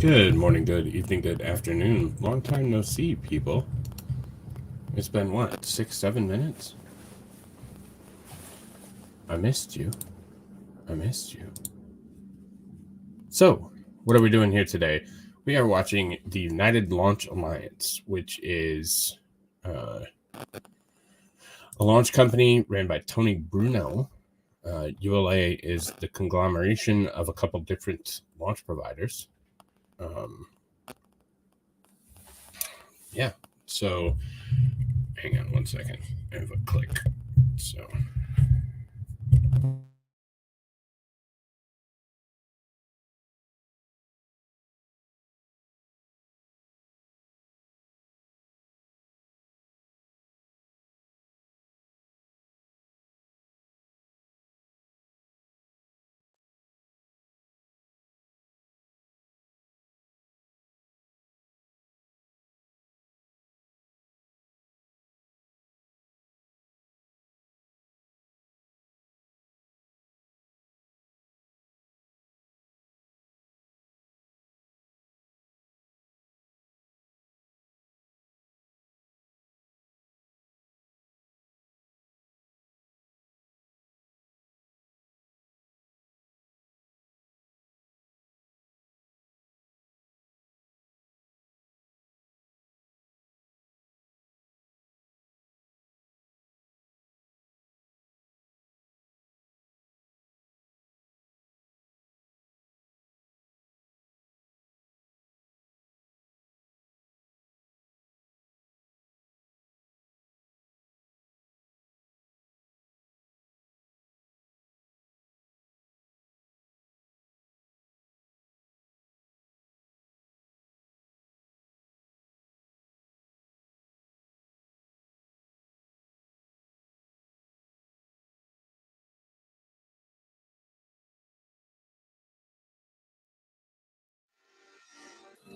Good morning, good evening, good afternoon. Long time no see, people. It's been what, 6, 7 minutes? I missed you. So, what are we doing here today? We are watching the United Launch Alliance, which is a launch company ran by Tony Bruno. ULA is the conglomeration of a couple different launch providers. So hang on one second. I have a click. So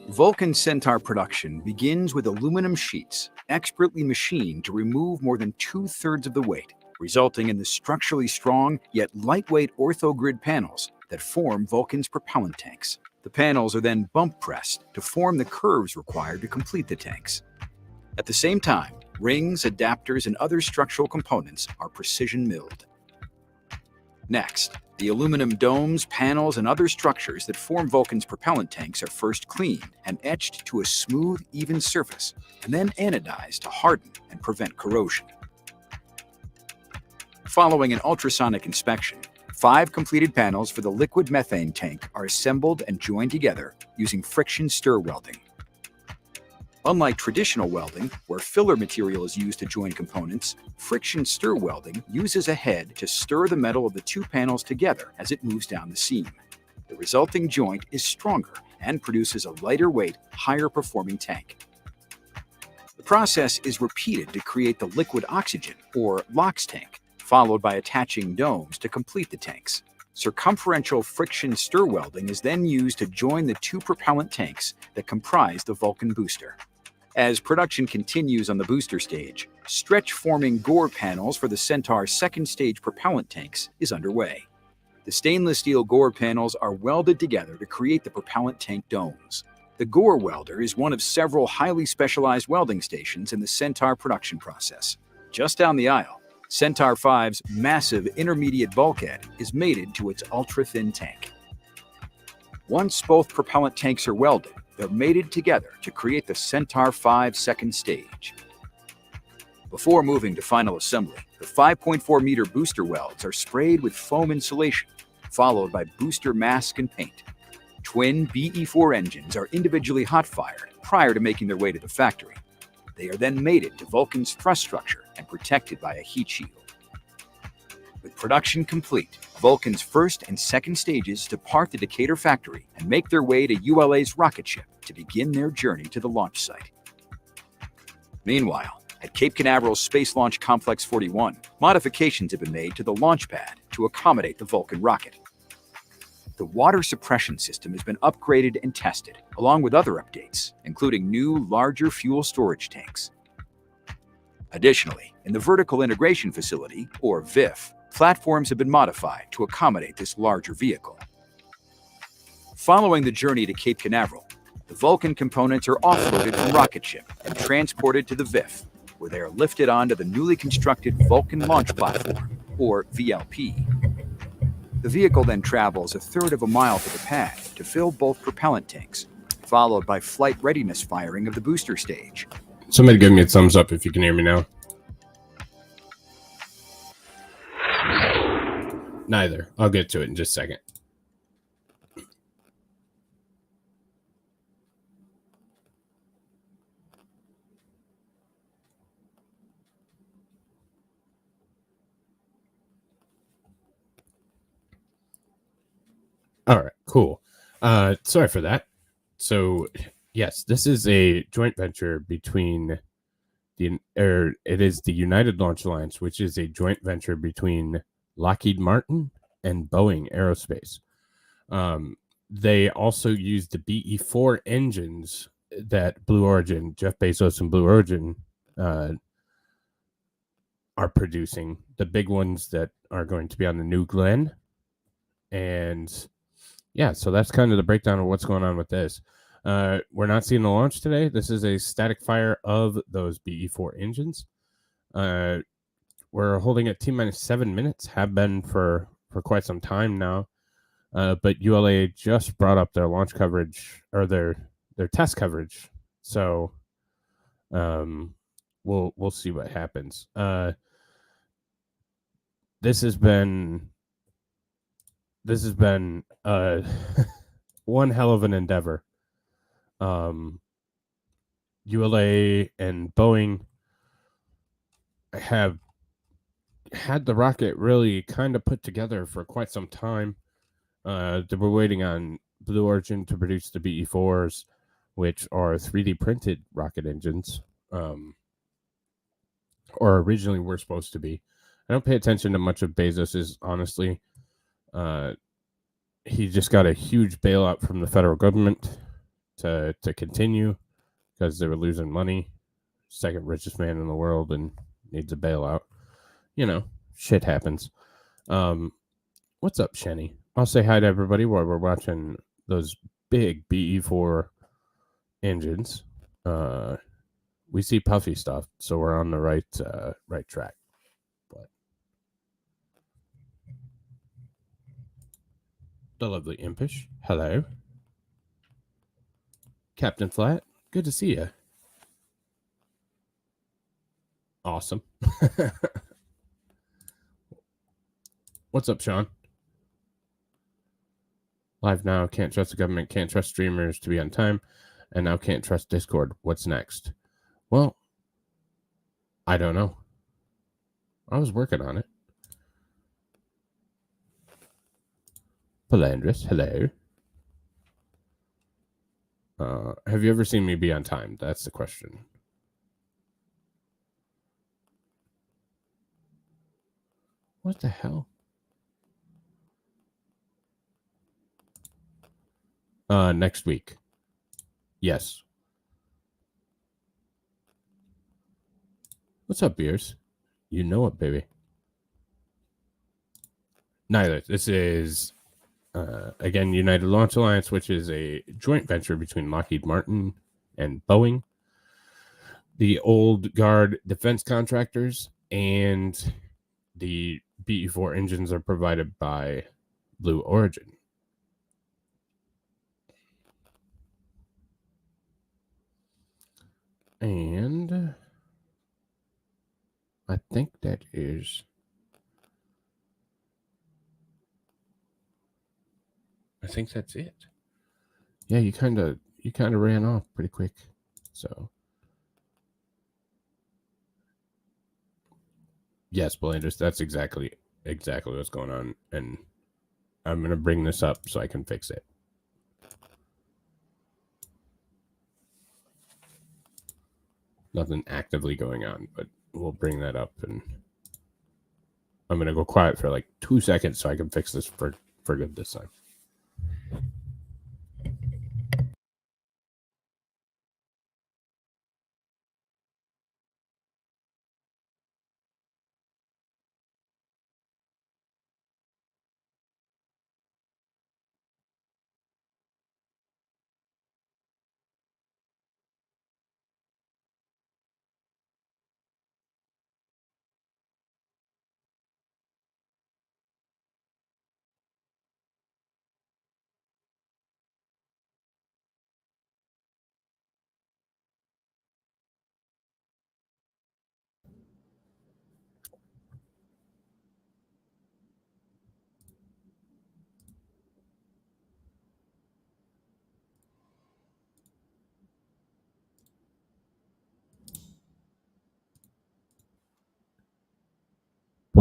Vulcan Centaur production begins with aluminum sheets, expertly machined to remove more than 2/3 of the weight, resulting in the structurally strong yet lightweight orthogrid panels that form Vulcan's propellant tanks. The panels are then bump pressed to form the curves required to complete the tanks. At the same time, rings, adapters, and other structural components are precision milled. Next, the aluminum domes, panels, and other structures that form Vulcan's propellant tanks are first cleaned and etched to a smooth, even surface, and then anodized to harden and prevent corrosion. Following an ultrasonic inspection, 5 completed panels for the liquid methane tank are assembled and joined together using friction stir welding. Unlike traditional welding, where filler material is used to join components, friction stir welding uses a head to stir the metal of the 2 panels together as it moves down the seam. The resulting joint is stronger and produces a lighter weight, higher performing tank. The process is repeated to create the liquid oxygen, or LOX tank, followed by attaching domes to complete the tanks. Circumferential friction stir welding is then used to join the 2 propellant tanks that comprise the Vulcan booster. As production continues on the booster stage, stretch-forming gore panels for the Centaur's second stage propellant tanks is underway. The stainless steel gore panels are welded together to create the propellant tank domes. The gore welder is one of several highly specialized welding stations in the Centaur production process. Just down the aisle, Centaur 5's massive intermediate bulkhead is mated to its ultra-thin tank. Once both propellant tanks are welded, they're mated together to create the Centaur 5 second stage. Before moving to final assembly, the 5.4-meter booster welds are sprayed with foam insulation, followed by booster mask and paint. Twin BE-4 engines are individually hot-fired prior to making their way to the factory. They are then mated to Vulcan's thrust structure and protected by a heat shield. With production complete, Vulcan's first and second stages depart the Decatur factory and make their way to ULA's rocket ship to begin their journey to the launch site. Meanwhile, at Cape Canaveral's Space Launch Complex 41, modifications have been made to the launch pad to accommodate the Vulcan rocket. The water suppression system has been upgraded and tested, along with other updates, including new, larger fuel storage tanks. Additionally, in the Vertical Integration Facility, or VIF, platforms have been modified to accommodate this larger vehicle. Following the journey to Cape Canaveral, The Vulcan components are offloaded from rocket ship and transported to the VIF, where they are lifted onto the newly constructed Vulcan Launch Platform, or VLP. The vehicle then travels a third of a mile to the pad to fill both propellant tanks, followed by flight readiness firing of the booster stage. Somebody give me a thumbs up if you can hear me now. Neither. I'll get to it in just a second. All right, cool. Sorry for that. So, yes, this is a joint venture between it is the United Launch Alliance, which is a joint venture between Lockheed Martin and Boeing Aerospace. They also use the BE-4 engines that Blue Origin, Jeff Bezos and Blue Origin, are producing. The big ones that are going to be on the New Glenn. And yeah, so that's kind of the breakdown of what's going on with this. We're not seeing the launch today. This is a static fire of those BE-4 engines. We're holding at T-minus 7 minutes, have been for quite some time now. But ULA just brought up their launch coverage or their test coverage. So we'll see what happens. This has been one hell of an endeavor. ULA and Boeing have had the rocket really kind of put together for quite some time. They were waiting on Blue Origin to produce the BE-4s, which are 3D printed rocket engines, or originally were supposed to be. I don't pay attention to much of Bezos's, honestly. He just got a huge bailout from the federal government to continue because they were losing money. Second richest man in the world and needs a bailout. You know, shit happens. What's up, Shenny? I'll say hi to everybody while we're watching those big BE-4 engines. We see puffy stuff, so we're on the right track. But the lovely Impish, hello. Captain Flat, good to see you. Awesome. What's up, Sean? Live now, can't trust the government, can't trust streamers to be on time, and now can't trust Discord. What's next? Well, I don't know. I was working on it. Palandris, hello. Have you ever seen me be on time? That's the question. What the hell? Next week. Yes. What's up, Beers? You know it, baby. Neither. This is, again, United Launch Alliance, which is a joint venture between Lockheed Martin and Boeing, the old guard defense contractors, and the BE-4 engines are provided by Blue Origin. And I think that is... I think that's it. Yeah, you kind of ran off pretty quick. So yes, Blanders, that's exactly what's going on, and I'm gonna bring this up so I can fix it. Nothing actively going on, but we'll bring that up, and I'm gonna go quiet for like 2 seconds so I can fix this for good this time.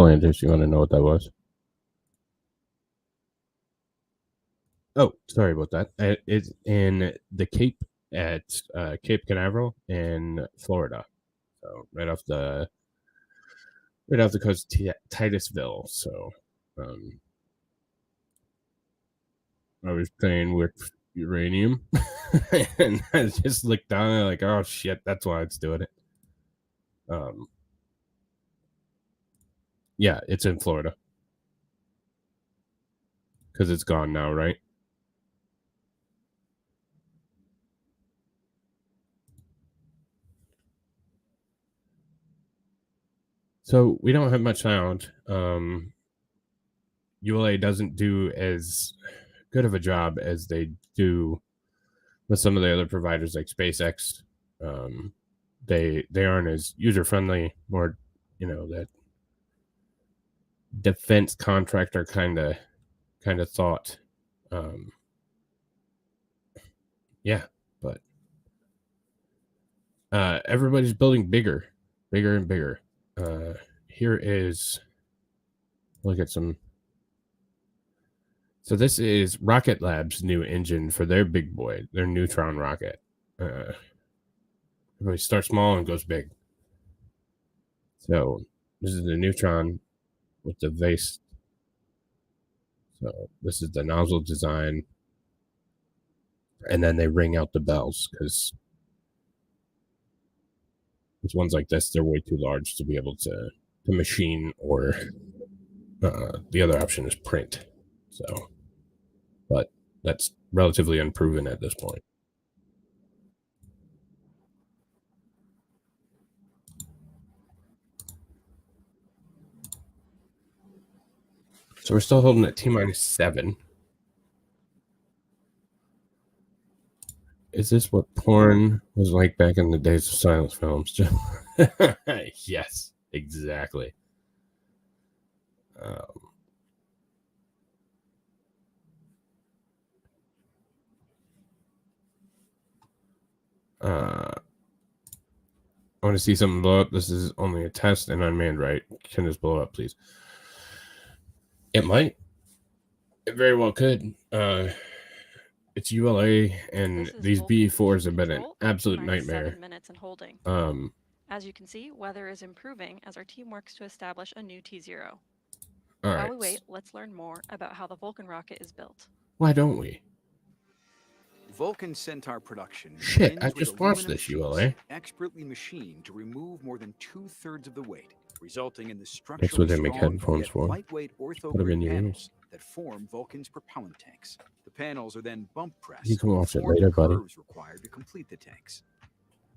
Landers, you want to know what that was? Oh, sorry about that. It's in the Cape at Cape Canaveral in Florida. So right off the coast, Titusville. So I was playing with uranium, and I just looked down and like, oh shit, that's why it's doing it. Yeah, it's in Florida because it's gone now, right? So we don't have much sound. ULA doesn't do as good of a job as they do with some of the other providers like SpaceX. They aren't as user friendly, more that defense contractor kind of thought. Yeah, but everybody's building bigger and bigger. Here is look at some. So this is Rocket Lab's new engine for their big boy, their Neutron rocket. Everybody starts small and goes big. So this is the Neutron with the vase. So this is the nozzle design. And then they ring out the bells because with ones like this, they're way too large to be able to machine, or the other option is print. So, but that's relatively unproven at this point. So we're still holding at T-7. Is this what porn was like back in the days of silent films? Yes, exactly. I want to see something blow up. This is only a test and unmanned, right? Can this blow up, please? It might. It very well could. It's ULA, and these BE4s have been an absolute nightmare. 7 minutes and holding. As you can see, weather is improving as our team works to establish a new T0. All While right. we wait, let's learn more about how the Vulcan rocket is built. Why don't we? Vulcan Centaur production. Shit, I just watched this, ULA. Expertly machined to remove more than 2/3 of the weight, resulting in the That's structurally what they make strong headphones yet for. lightweight Put them ortho-grade in your panels that form Vulcan's propellant tanks. The panels are then bump pressed. You can watch it before later, the buddy. curves required to complete the tanks.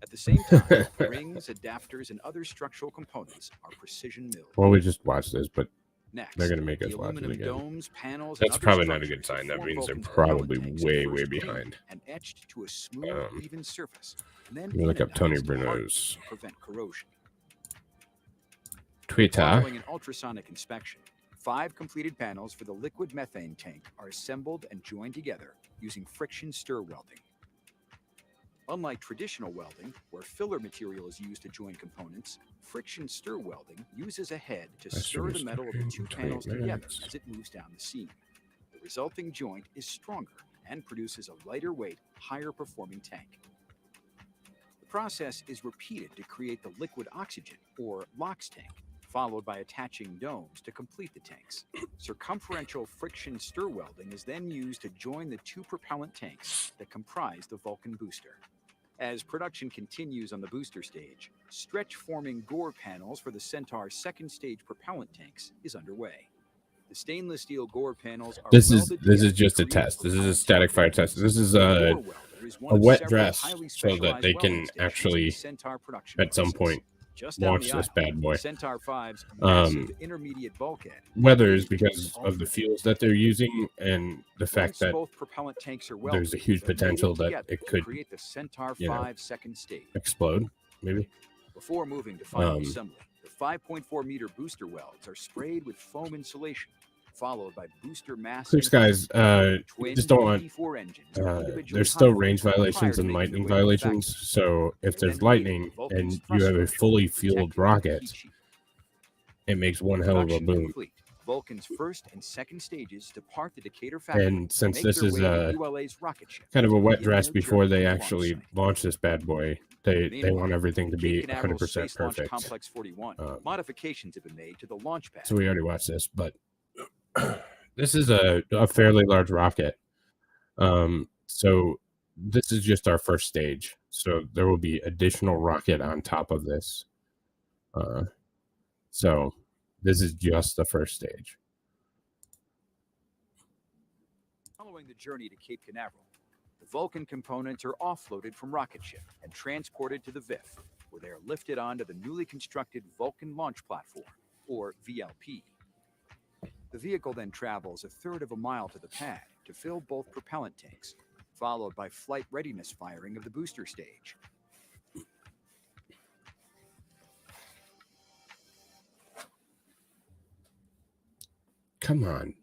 At the same time, rings, adapters, and other structural components are precision milled. Well, we just watched this, but Next, they're going to make us the watch it aluminum again. domes, panels, That's and probably other not a good structures sign. That form means they're Vulcan's propellant probably tanks way, are way first behind. cleaned and etched to a smooth, even surface, and then Let me look up Tony anodized to harden Bruno's to prevent corrosion. Twitter. Following an ultrasonic inspection, 5 completed panels for the liquid methane tank are assembled and joined together using friction stir welding. Unlike traditional welding, where filler material is used to join components, friction stir welding uses a head to stir the metal of the 2 panels together as it moves down the seam. The resulting joint is stronger and produces a lighter weight, higher performing tank. The process is repeated to create the liquid oxygen, or LOX tank, followed by attaching domes to complete the tanks. Circumferential friction stir welding is then used to join the 2 propellant tanks that comprise the Vulcan booster. As production continues on the booster stage, stretch-forming gore panels for the Centaur's second stage propellant tanks is underway. The stainless steel gore panels are This is just a test. This is a static fire test. This is a wet dress so that they can actually at some point launch this bad boy. Weather is because of the fuels that they're using and the fact that there's a huge potential that it could, explode, maybe. Before moving to final assembly, the 5.4 meter booster welds are sprayed with foam insulation, followed by booster mass. Please, guys, just don't want. There's still range violations and lightning violations. So if there's lightning and you have a fully fueled rocket it makes one hell of a Production boom. complete. Vulcan's first and second stages depart the Decatur factory And since make this their is way to ULA's rocket ship kind of a to wet begin dress their before journey they to the launch actually site. launch this bad boy, they Meanwhile, want everything to be Cape Canaveral's 100% Space Launch perfect. Complex 41. Modifications have been made to the launch pad. So we already watched this, but this is a fairly large rocket. So this is just our first stage. So there will be additional rocket on top of this. So this is just the first stage. Following the journey to Cape Canaveral, the Vulcan components are offloaded from rocket ship and transported to the VIF, where they are lifted onto the newly constructed Vulcan Launch Platform, or VLP. The vehicle then travels a third of a mile to the pad to fill both propellant tanks, followed by flight readiness firing of the booster stage. Come on.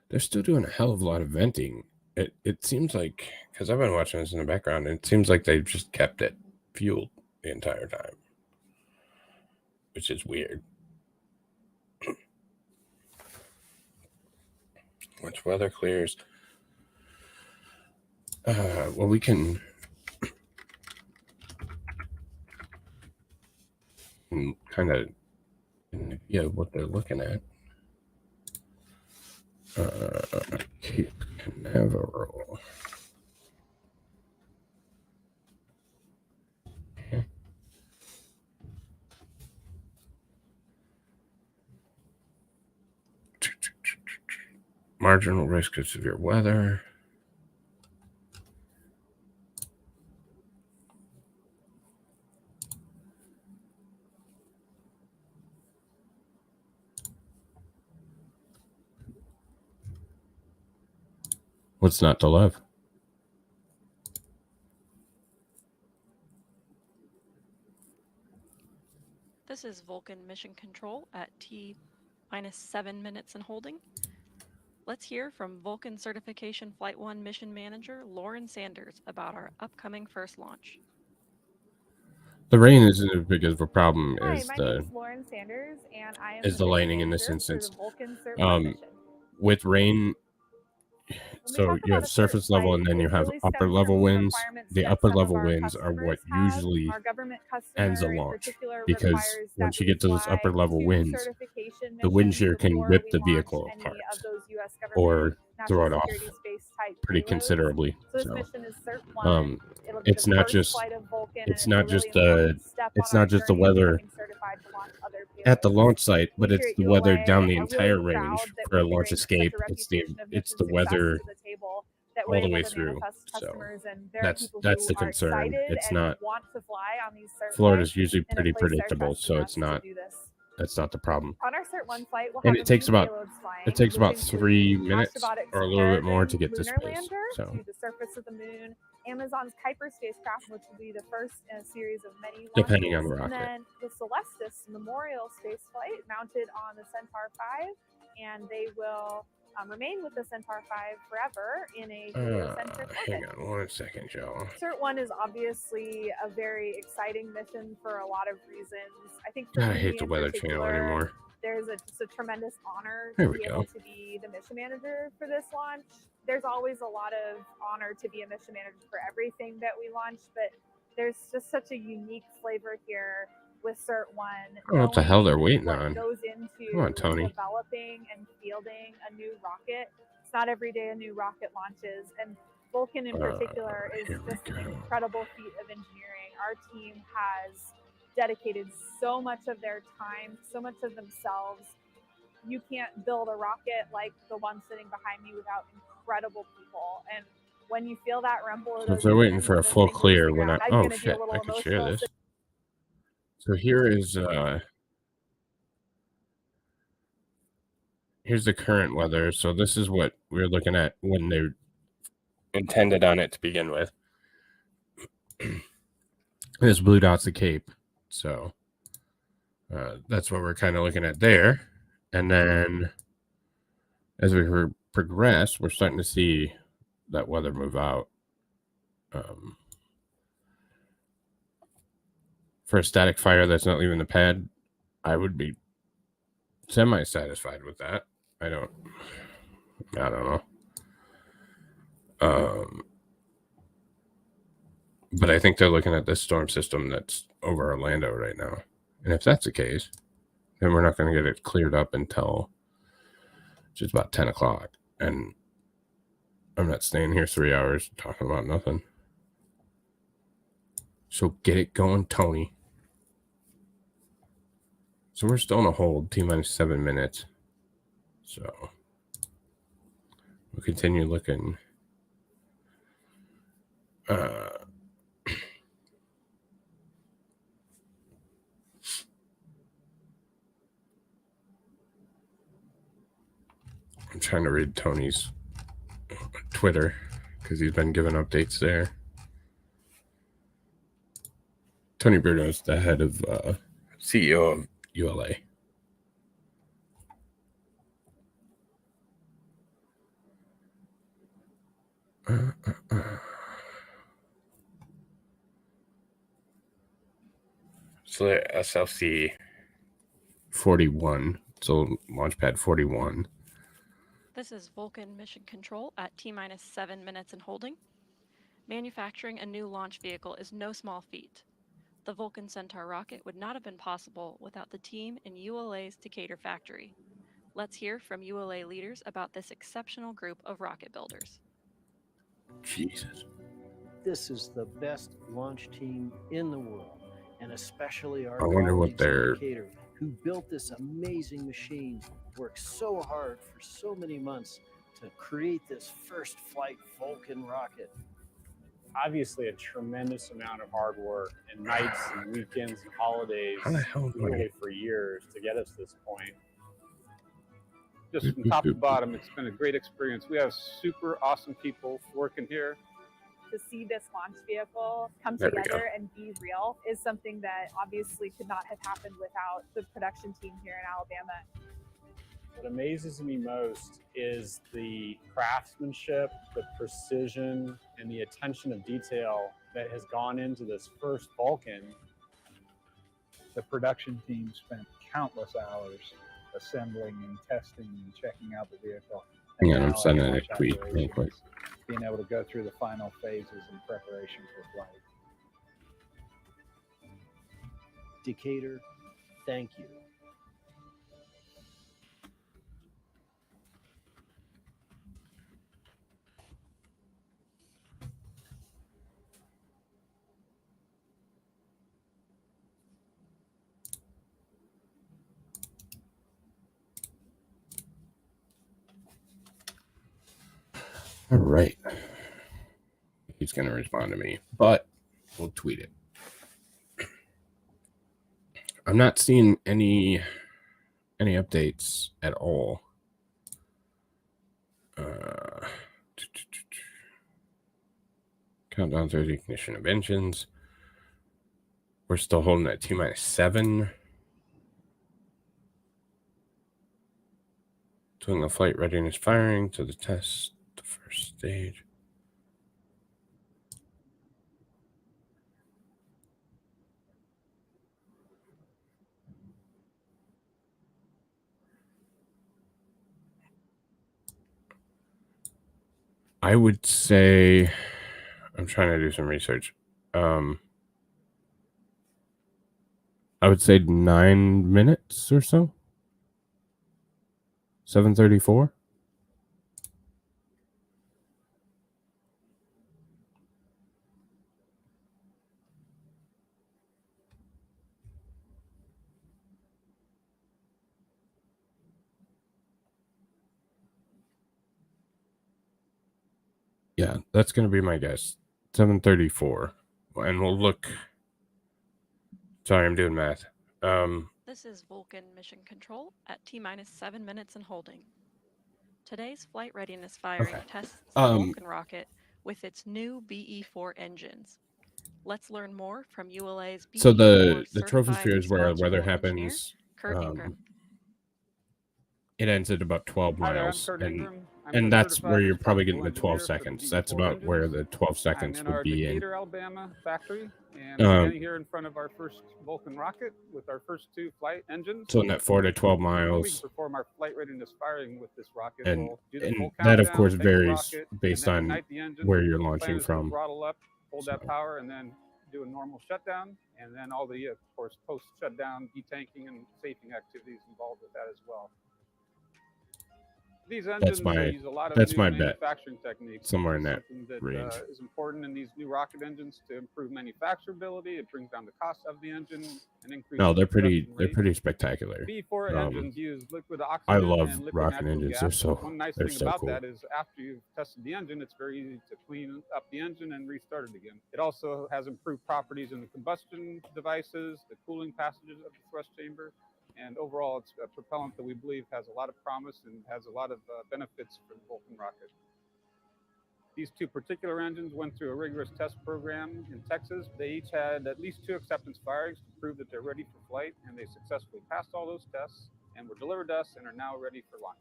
They're still doing a hell of a lot of venting. It seems like, because I've been watching this in the background, it seems like they've just kept it fueled the entire time, which is weird. Once weather clears, well, we can kind of what they're looking at. Cape Canaveral. Okay. Marginal risk of severe weather. What's not to love? This is Vulcan Mission Control at T-7 minutes and holding. Let's hear from Vulcan Certification Flight 1 Mission Manager Lauren Sanders about our upcoming first launch. The rain isn't as big of a problem Hi, as my the name is Lauren Sanders, and I am as the mission lightning in this manager instance. for the Vulcan Cert mission. With rain, When we so talk you have about a surface cert level flight, and then it you have really upper stems level from winds. requirements The that upper some level of our winds are what customers have. usually Our government ends a customer in launch, particular because requires that once you we get to those fly upper level 2 winds, certification the wind missions shear can before rip we the launch vehicle any apart of those U.S. government or throw national it off security space type pretty payloads. considerably. So this So mission is Cert 1. It'll be it's the not first just flight of Vulcan, it's and not it's a really just the important step it's on our not just the journey of weather becoming certified to launch other at the payloads. launch site, We but it's here at the weather ULA down the are entire really range proud that for a we launch bring escape. such a reputation of It's mission the success weather to the table, that all we're the able way to through. manifest So customers, and there are people that's who the are concern. excited It's and not want to fly on these cert Florida's flights usually and have pretty placed their predictable, trust in so us it's to not do this. that's not the problem. On our Cert 1 flight, we'll And have a few payloads flying. it takes which about include 3 minutes Astrobotic's or a little bit more to Peregrine get to lunar space. lander So to the surface of the moon, Amazon's Kuiper spacecraft, which will be the first in a series of many launches, depending on the rocket. and then the Celestis Memorial space flight mounted on the Centaur 5, and they will remain with the Centaur 5 forever in a heliocentric orbit. Hang on 1 second, Joe. Cert 1 is obviously a very exciting mission for a lot of reasons. I think for I me hate the in Weather Channel particular, anymore. there's just a tremendous honor There to we be go. able to be the mission manager for this launch. There's always a lot of honor to be a mission manager for everything that we launch, but there's just such a unique flavor here with Cert 1. I don't know what the hell they're waiting what on. goes into Come on, Tony. developing and fielding a new rocket. It's not every day a new rocket launches, and Vulcan in particular is just an incredible feat of engineering. Our team has dedicated so much of their time, so much of themselves. You can't build a rocket like the one sitting behind me without incredible people. And when you feel that rumble, So if they're waiting for a full clear, when oh shit, I could share this. So here's the current weather. So this is what we were looking at when they intended on it to begin with. This blue dot's the Cape. So that's what we're kind of looking at there. And then as we progress, we're starting to see that weather move out. for a static fire that's not leaving the pad, I would be semi-satisfied with that. I don't know. But I think they're looking at this storm system that's over Orlando right now. And if that's the case, then we're not going to get it cleared up until just about 10 o'clock. And I'm not staying here 3 hours talking about nothing. So get it going, Tony. So we're still in a hold, T-minus 7 minutes. So we'll continue looking. I'm trying to read Tony's Twitter because he's been giving updates there. Tony Bruno is the head of CEO of ULA. So the SLC 41, so Launchpad 41. This is Vulcan Mission Control at T-minus 7 minutes and holding. Manufacturing a new launch vehicle is no small feat. The Vulcan Centaur rocket would not have been possible without the team in ULA's Decatur factory. Let's hear from ULA leaders about this exceptional group of rocket builders. Jesus. This is the best launch team in the world, and especially our I wonder what colleagues their in Decatur who built this amazing machine, worked so hard for so many months to create this first flight Vulcan rocket. Obviously a tremendous amount of hard work and nights and weekends and holidays, How the hell do I- literally for years to get us to this point. Just from top to bottom, it's been a great experience. We have super awesome people working here. To see this launch vehicle come There we together and be real is something that obviously could not have happened without the production team here in Alabama. What amazes me most is the craftsmanship, the precision, and the attention of detail that has gone into this first Vulcan. The production team spent countless hours assembling and testing and checking out the vehicle. And Yeah, I'm now sending at a launch tweet real operations, quick. being able to go through the final phases in preparation for flight. Decatur, thank you. All right. He's going to respond to me, but we'll tweet it. I'm not seeing any updates at all. Countdown 30 ignition of engines. We're still holding at T-minus 7. Doing the flight readiness firing to the test, the first stage. I would say, I'm trying to do some research. I would say 9 minutes or so. 7:34. Yeah, that's going to be my guess. 7:34. And we'll look. Sorry, I'm doing math. This is Vulcan Mission Control at T-minus 7 minutes and holding. Today's flight readiness firing tests the Vulcan rocket with its new BE-4 engines. Let's learn more from ULA's BE-4 So the certified troposphere is where weather responsible engineer, happens. Kurt Ingram. It ends at about 12 Hi there, I'm miles. Kurt Ingram. I'm And the that's certified where you're probably getting the responsible 12 engineer for seconds. the That's BE-4 about where engines. the 12 I'm seconds in would our be in. Decatur, Alabama factory. And we're standing here in front of our first Vulcan rocket with our first 2 flight engines. So in that 4 to 12 We can miles, perform our flight readiness firing with this rocket. and, We'll do the and full that of countdown, course make the varies rocket, based and then on ignite the engine. where you're The plan launching is to from. throttle up, hold that So- power, and then do a normal shutdown, and then all the, of course, post-shutdown detanking and safing activities involved with that as well. These engines use a lot of new manufacturing techniques. Somewhere in that something that range. is important in these new rocket engines to improve manufacturability. It brings down the cost of the engine and increases. No, they're production pretty rate. spectacular. B4 engines use liquid oxygen I love and liquid rocket natural engines. gas. They're One nice they're thing so about cool. that is after you've tested the engine, it's very easy to clean up the engine and restart it again. It also has improved properties in the combustion devices, the cooling passages of the thrust chamber, and overall it's a propellant that we believe has a lot of promise and has a lot of benefits for the Vulcan rocket. These 2 particular engines went through a rigorous test program in Texas. They each had at least 2 acceptance firings to prove that they're ready for flight, and they successfully passed all those tests and were delivered to us and are now ready for launch.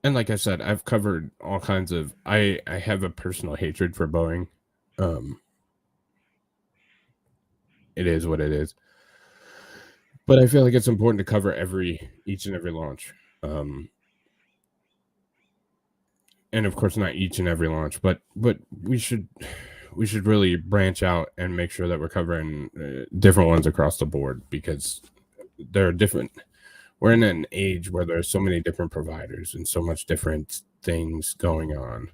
And like I said, I've covered all kinds of. I have a personal hatred for Boeing. It is what it is. But I feel like it's important to cover each and every launch. And of course not each and every launch, but we should really branch out and make sure that we're covering different ones across the board, because there are different. We're in an age where there's so many different providers and so much different things going on.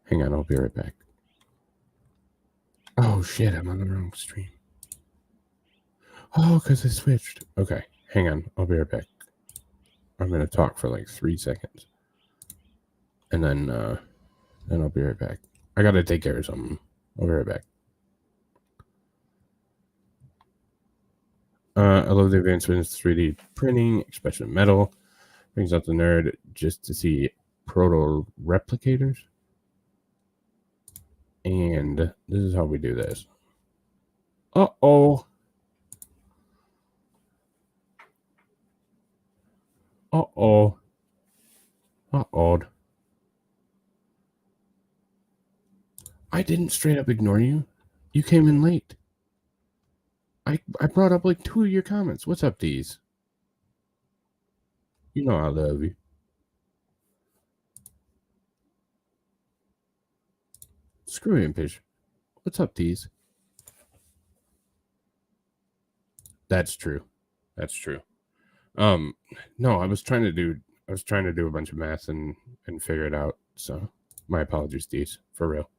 Hang on, I'll be right back. Oh shit, I'm on the wrong stream. Oh, because I switched. Okay, hang on, I'll be right back. I'm gonna talk for like 3 seconds, and then I'll be right back. I gotta take care of something. I'll be right back. I love the advancements, 3D printing, especially metal. Brings out the nerd just to see proto replicators. And this is how we do this. Uh-oh. Uh-oh. Uh-oh. I didn't straight up ignore you. You came in late. I brought up like 2 of your comments. What's up, D's? You know I love you. Screw Impish. What's up, D's? That's true. That's true. No, I was trying to do a bunch of math and figure it out. So my apologies, D's, for real.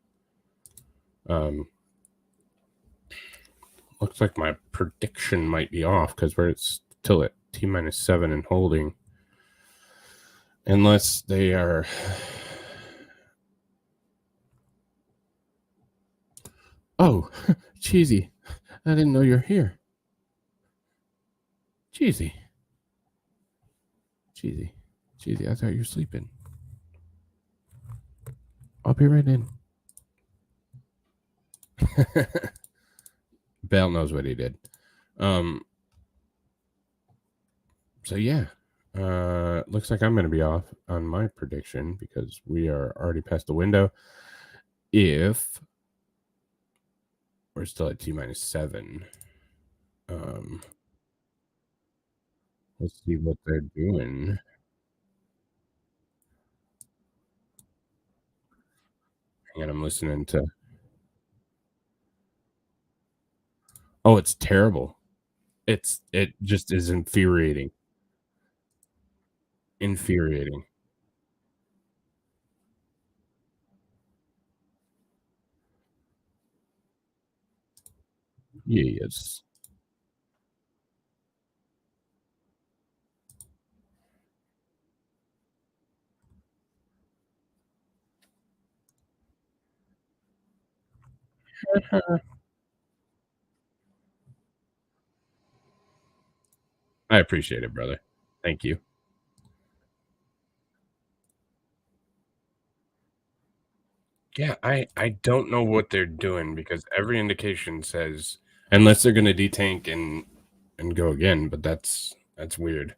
Looks like my prediction might be off because we're still at T-7 and holding. Unless they are. Oh, Cheesy. I didn't know you're here. Cheesy. Cheesy. Cheesy, I thought you were sleeping. I'll be right in. Bell knows what he did. So yeah. Looks like I'm going to be off on my prediction because we are already past the window. If we're still at T-7, let's see what they're doing. And I'm listening to. Oh, it's terrible. It just is infuriating. Infuriating. Yes. I appreciate it, brother. Thank you. Yeah, I don't know what they're doing because every indication says unless they're going to detank and go again, but that's weird.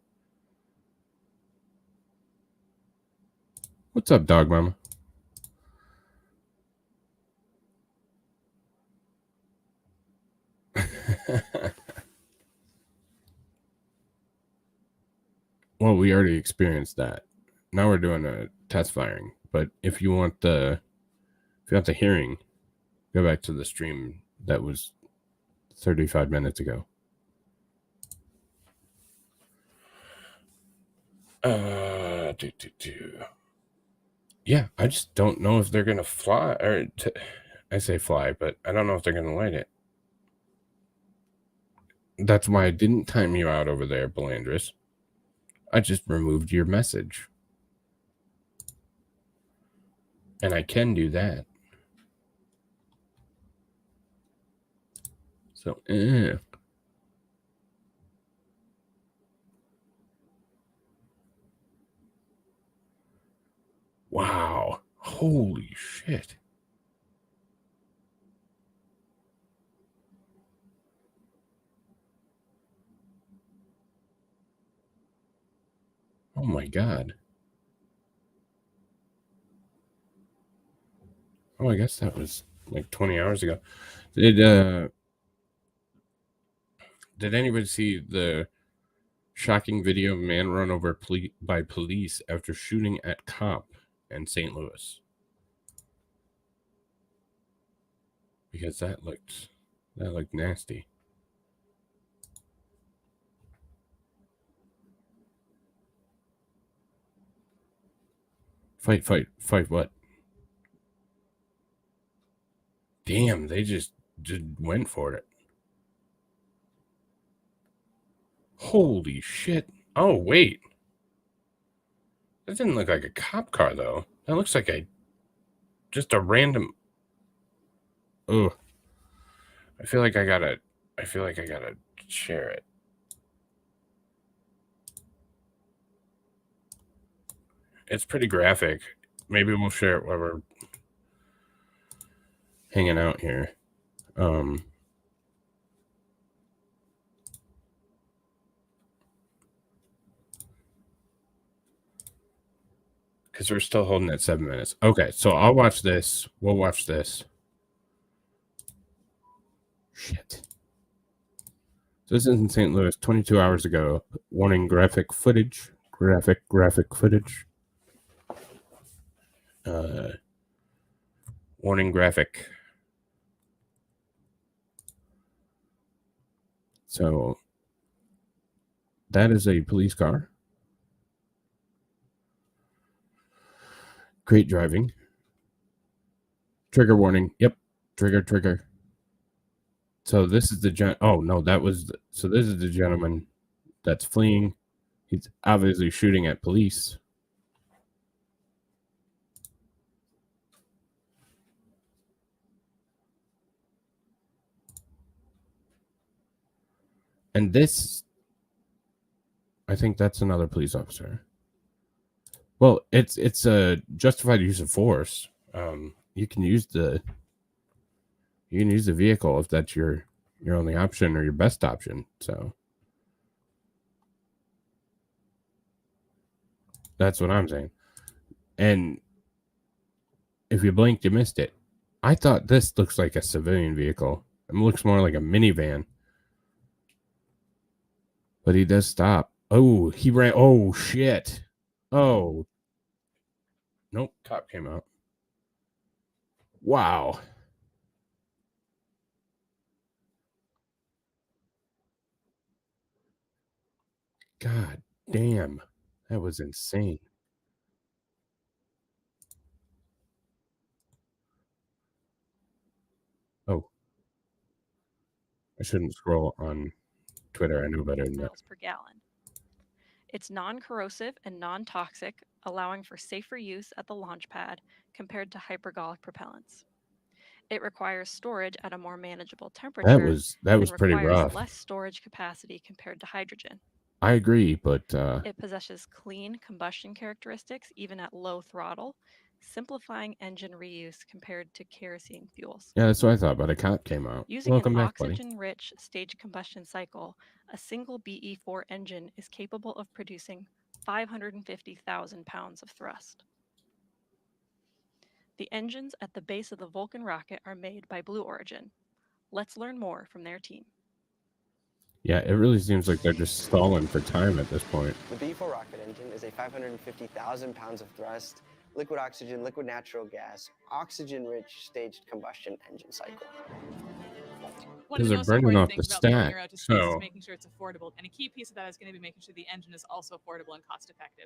What's up, dog mama? Well, we already experienced that. Now we're doing a test firing. But if you want the hearing, go back to the stream that was 35 minutes ago. Yeah, I just don't know if they're gonna fly or I say fly, but I don't know if they're gonna light it. That's why I didn't time you out over there, Belandris. I just removed your message. And I can do that. So, wow. Holy shit. Oh my god. Oh, I guess that was like 20 hours ago. Did anybody see the shocking video of a man run over by police after shooting at cop in St. Louis? Because that looked nasty. Fight what? Damn, they just went for it. Holy shit. Oh, wait. That didn't look like a cop car, though. That looks like just a random... Ugh. I feel like I gotta share it. It's pretty graphic. Maybe we'll share it while we're hanging out here. Because we're still holding at 7 minutes. Okay, so I'll watch this. We'll watch this. Shit. So this is in St. Louis 22 hours ago. Warning, graphic footage. Graphic footage. Warning, graphic. So that is a police car. Great driving. Trigger warning. Yep. Trigger. So this is the oh no, that was so this is the gentleman that's fleeing. He's obviously shooting at police. And this, I think that's another police officer. Well, it's a justified use of force. You can use the vehicle if that's your only option or your best option. So that's what I'm saying. And if you blinked, you missed it. I thought this looks like a civilian vehicle. It looks more like a minivan. But he does stop. Oh, he ran. Oh, shit. Oh. Nope, cop came out. Wow. God damn. That was insane. Oh. I shouldn't scroll on Twitter. I know better than that. Miles per gallon. It's non-corrosive and non-toxic, allowing for safer use at the launch pad compared to hypergolic propellants. It requires storage at a more manageable temperature. That was pretty rough. Less storage capacity compared to hydrogen. I agree, but it possesses clean combustion characteristics even at low throttle, simplifying engine reuse compared to kerosene fuels. Yeah, that's what I thought, but a cop came out. Using Welcome an back, buddy. oxygen-rich staged combustion cycle, a single BE4 engine is capable of producing 550,000 pounds of thrust. The engines at the base of the Vulcan rocket are made by Blue Origin. Let's learn more from their team. Yeah, it really seems like they're just stalling for time at this point. The B4 rocket engine is a 550,000 pounds of thrust, liquid oxygen, liquid natural gas, oxygen-rich staged combustion engine cycle. One of Because the they're most burning important off the things about building stack, her out to space so- is making sure it's affordable. And a key piece of that is going to be making sure the engine is also affordable and cost effective.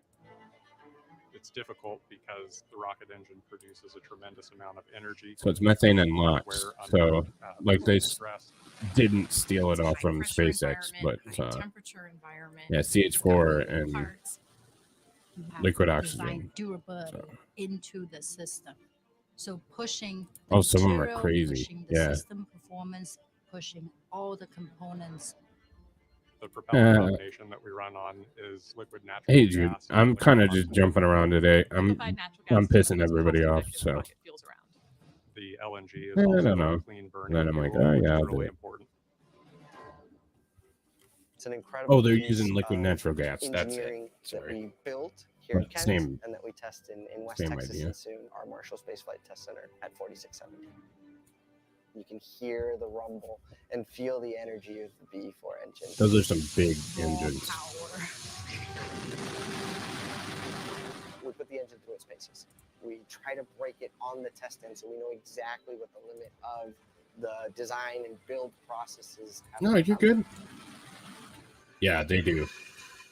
It's difficult because the rocket engine produces a tremendous amount of energy. So it's methane and LOX. where So, under, like, they stress. didn't steal it It's a all from high-pressure SpaceX, but environment, high-temperature environment. yeah, You've CH4 got and parts. You have liquid to oxygen. design durability So- into the system. So pushing Oh, some of them are material, crazy. pushing the Yeah. system performance, pushing all the components. The propellant combination that we run on is liquid natural Hey, dude, gas. I'm liquid kind of just oxygen. jumping around today. I'm Liquefied natural gas is pissing one of the most everybody off, cost-effective so- rocket fuels around. The LNG is I also don't know. clean burning Then I'm like, fuel, oh, which yeah, is I'll do really it. important. It's an incredible Oh, they're piece using liquid of natural gas. That's engineering it. that Sorry. we built here Well, at Kent same- and that we test in West same Texas idea. and soon our Marshall Space Flight Test Center at 4670. You can hear the rumble and feel the energy of the B4 engine. Those are some big Raw engines. power. We put the engine through its paces. We try to break it on the test end so we know exactly what the limit of the design and build processes have No, you're become. good. Yeah, they do.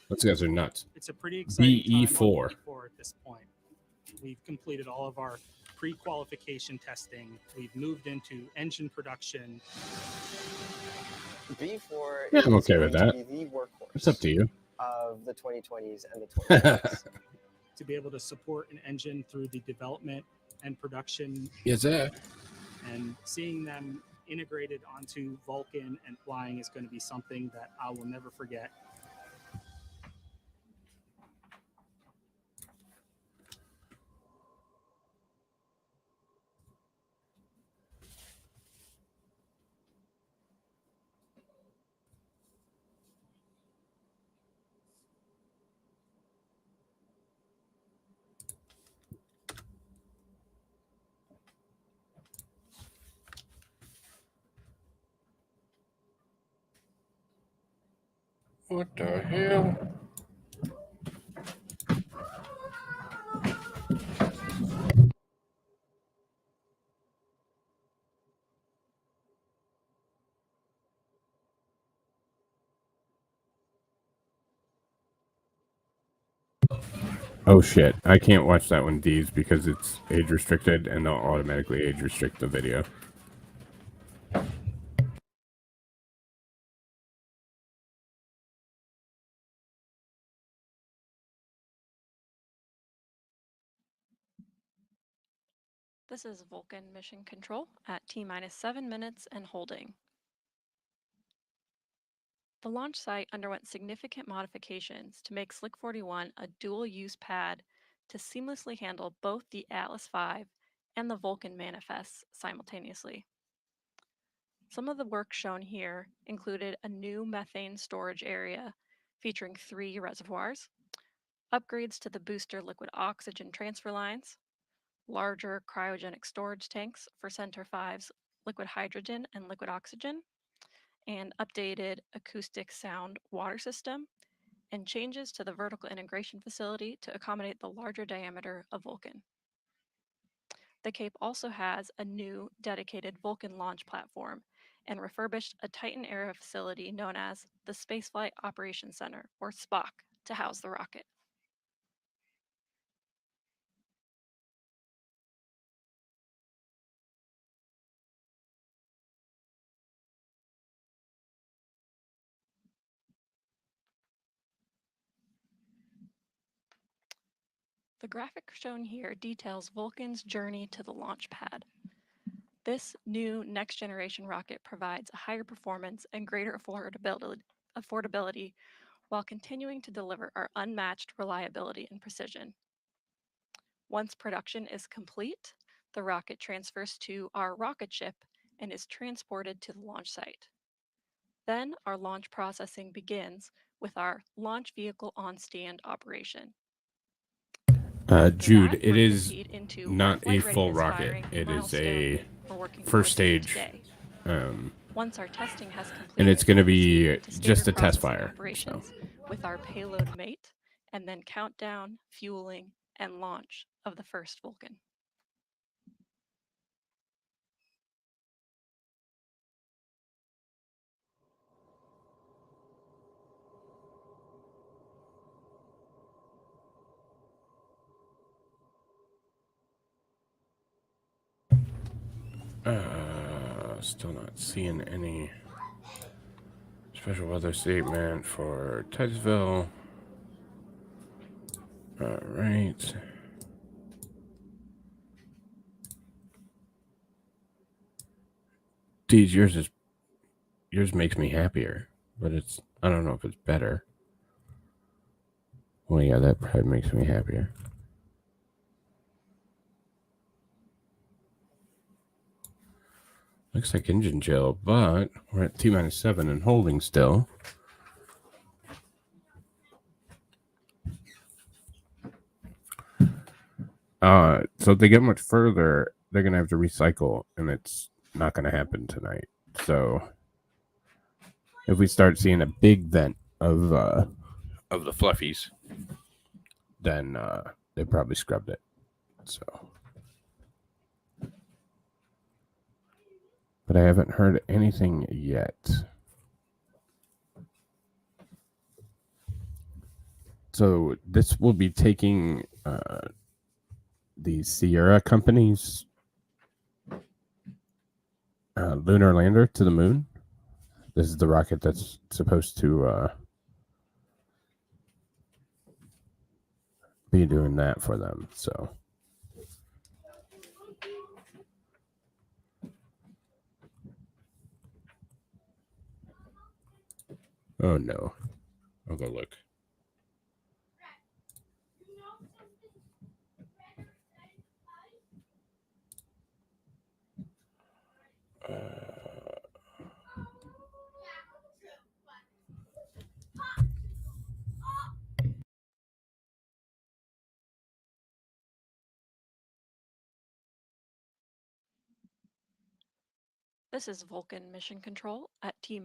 Those guys are nuts. It's a pretty exciting time on BE4. BE4 at this point. We've completed all of our pre-qualification testing. We've moved into engine production. B4 Yeah, I'm is okay with going that. to be the workhorse It's up to you. of the 2020s and the 2030s. To be able to support an engine through the development and production, Yes, sir. and seeing them integrated onto Vulcan and flying is going to be something that I will never forget. What the hell? Oh shit, I can't watch that one, D's, because it's age restricted and they'll automatically age restrict the video. This is Vulcan Mission Control at T-minus 7 minutes and holding. The launch site underwent significant modifications to make Slick 41 a dual-use pad to seamlessly handle both the Atlas V and the Vulcan manifests simultaneously. Some of the work shown here included a new methane storage area featuring 3 reservoirs, upgrades to the booster liquid oxygen transfer lines, larger cryogenic storage tanks for Centaur 5's liquid hydrogen and liquid oxygen, and updated acoustic sound water system, and changes to the vertical integration facility to accommodate the larger diameter of Vulcan. The Cape also has a new dedicated Vulcan launch platform and refurbished a Titan area facility known as the Spaceflight Operations Center, or SPOC, to house the rocket. The graphic shown here details Vulcan's journey to the launch pad. This new next-generation rocket provides a higher performance and greater affordability while continuing to deliver our unmatched reliability and precision. Once production is complete, the rocket transfers to our rocket ship and is transported to the launch site. Then our launch processing begins with our launch vehicle on stand operation. Jude, it is not a full rocket. It is a first stage. Once our testing has completed, and it's going to be into just a standard test processing fire. operations with our payload mate, and then countdown, fueling, and launch of the first Vulcan. Still not seeing any special weather statement for Titusville. All right. Deej, yours makes me happier, but I don't know if it's better. Well, yeah, that probably makes me happier. Looks like engine chill, but we're at T-7 and holding still. So if they get much further, they're going to have to recycle, and it's not going to happen tonight. So if we start seeing a big vent of the fluffies, then they probably scrubbed it. So, but I haven't heard anything yet. So this will be taking the Sierra Company's lunar lander to the moon. This is the rocket that's supposed to be doing that for them. So, oh no, I'll go look. This is Vulcan Mission Control at T-7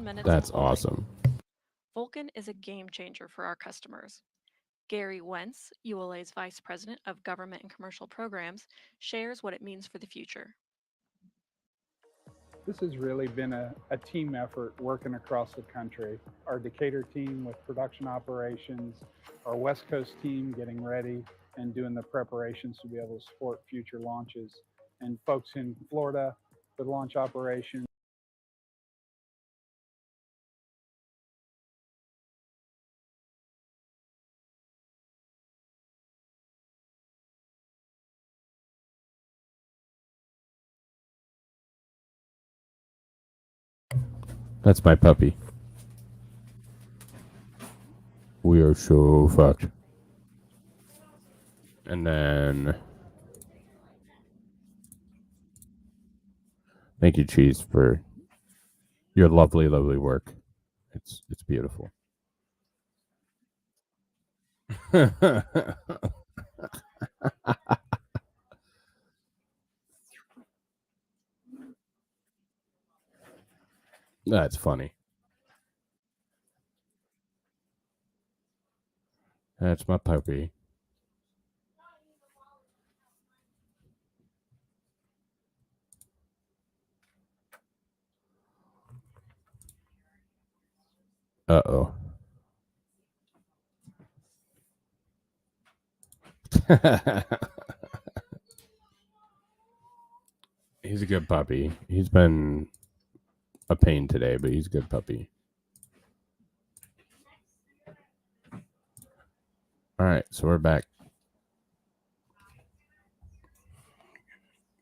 minutes. That's of holding. awesome. Vulcan is a game changer for our customers. Gary Wentz, ULA's Vice President of Government and Commercial Programs, shares what it means for the future. This has really been a team effort working across the country. Our Decatur team with production operations, our West Coast team getting ready and doing the preparations to be able to support future launches, and folks in Florida with launch operations. That's my puppy. We are so fucked. And then thank you, Cheese, for your lovely, lovely work. It's beautiful. That's funny. That's my puppy. Uh-oh. He's a good puppy. He's been a pain today, but he's a good puppy. All right, so we're back.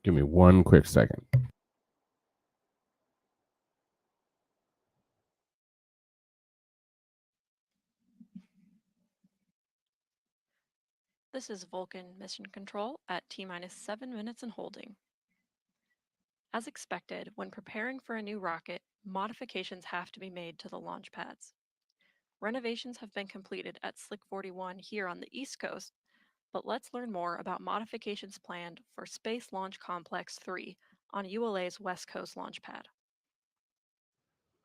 Give me one quick second. This is Vulcan Mission Control at T-minus 7 minutes and holding. As expected, when preparing for a new rocket, modifications have to be made to the launch pads. Renovations have been completed at Slick 41 here on the East Coast, but let's learn more about modifications planned for Space Launch Complex 3 on ULA's West Coast launch pad.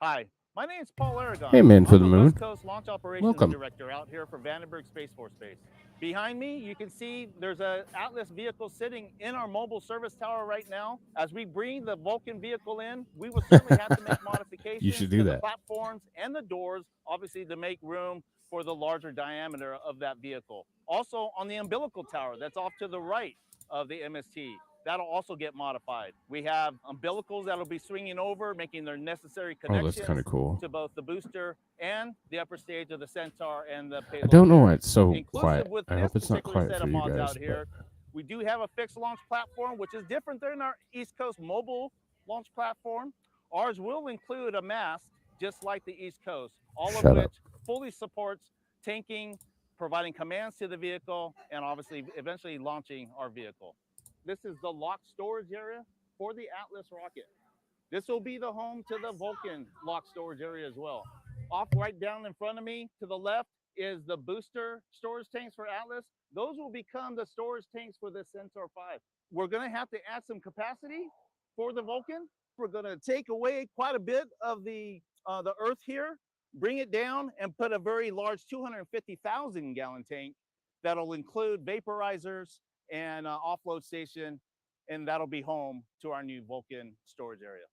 Hi, my name is Paul Aragon. Hey, man for I'm the the moon. West Coast Launch Operations Welcome. Director out here for Vandenberg Space Force Base. Behind me, you can see there's a Atlas vehicle sitting in our mobile service tower right now. As we bring the Vulcan vehicle in, we will certainly have to make modifications You should do to that. the platforms and the doors, obviously to make room for the larger diameter of that vehicle. Also on the umbilical tower that's off to the right of the MST. That'll also get modified. We have umbilicals that'll be swinging over, making their necessary Oh, connections that's kind of cool. to both the booster and the upper stage of the Centaur and the I payload. don't know why it's so Inclusive quiet. with I this hope it's not particular quiet set for of you mods guys. out here. We do have a fixed launch platform, which is different than our East Coast mobile launch platform. Ours will include a mast, just like the East Coast, all Shut of up. which fully supports tanking, providing commands to the vehicle, and obviously eventually launching our vehicle. This is the locked storage area for the Atlas rocket. This will be the home to the Vulcan locked storage area as well. Off right down in front of me to the left is the booster storage tanks for Atlas. Those will become the storage tanks for the Centaur 5. We're going to have to add some capacity for the Vulcan. We're going to take away quite a bit of the Earth here, bring it down, and put a very large 250,000 gallon tank that'll include vaporizers and offload station, and that'll be home to our new Vulcan storage area.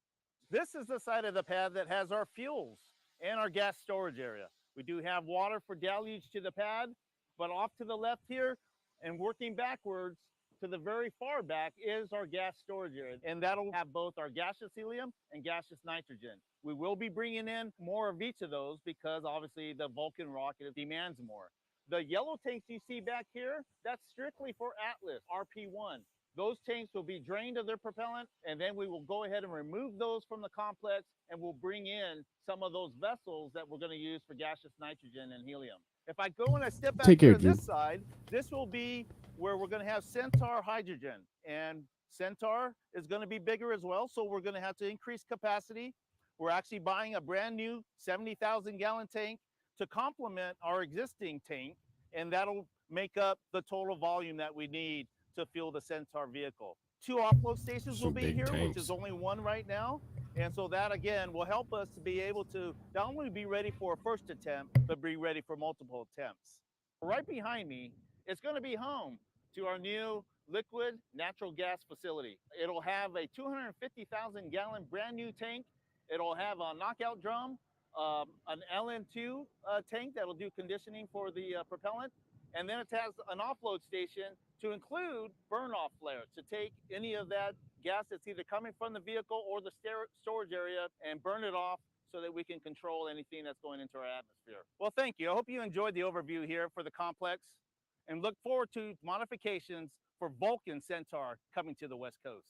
This is the side of the pad that has our fuels and our gas storage area. We do have water for deluge to the pad, but off to the left here and working backwards to the very far back is our gas storage area, and that'll have both our gaseous helium and gaseous nitrogen. We will be bringing in more of each of those because obviously the Vulcan rocket demands more. The yellow tanks you see back here, that's strictly for Atlas, RP1. Those tanks will be drained of their propellant, and then we will go ahead and remove those from the complex, and we'll bring in some of those vessels that we're going to use for gaseous nitrogen and helium. If I go and I step back Take here care, to this Jim. side, this will be where we're going to have Centaur hydrogen, and Centaur is going to be bigger as well, so we're going to have to increase capacity. We're actually buying a brand new 70,000 gallon tank to complement our existing tank, and that'll make up the total volume that we need to fuel the Centaur vehicle. 2 offload stations Some will be big here, tanks. which is only 1 right now. And so that again will help us to be able to not only be ready for a first attempt, but be ready for multiple attempts. Right behind me, it's going to be home to our new liquid natural gas facility. It'll have a 250,000 gallon brand new tank. It'll have a knockout drum, an LN2 tank that'll do conditioning for the propellant. And then it has an offload station to include burn-off flares to take any of that gas that's either coming from the vehicle or the storage area and burn it off so that we can control anything that's going into our atmosphere. Well, thank you. I hope you enjoyed the overview here for the complex and look forward to modifications for Vulcan Centaur coming to the West Coast.